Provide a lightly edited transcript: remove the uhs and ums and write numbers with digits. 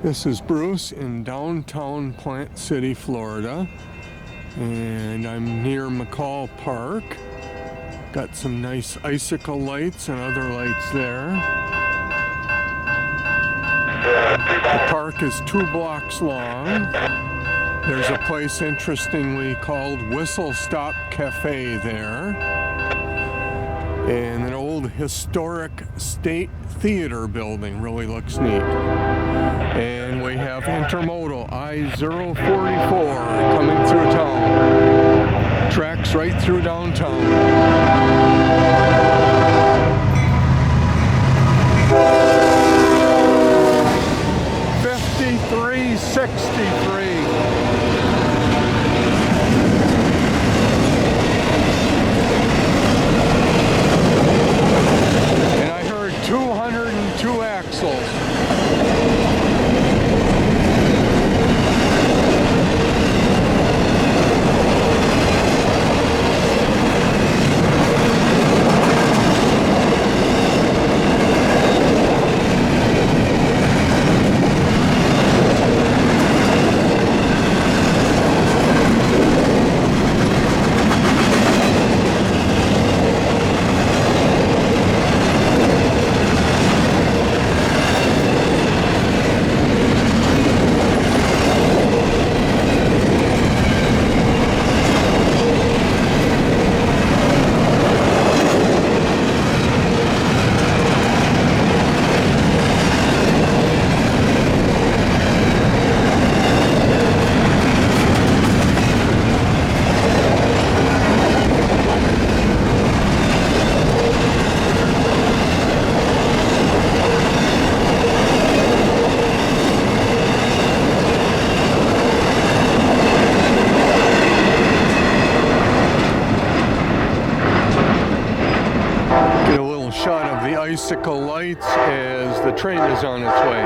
This is Bruce in downtown Plant City, Florida, and I'm near McCall Park. Got some nice icicle lights and other lights there. The park is 2 blocks long. There's a place interestingly called Whistle Stop Cafe there, and an old historic state theater building really looks neat. And we have intermodal I-044 coming through town. Tracks right through downtown. 5363. And I heard 202 axles. Shot of the icicle lights as the train is on its way.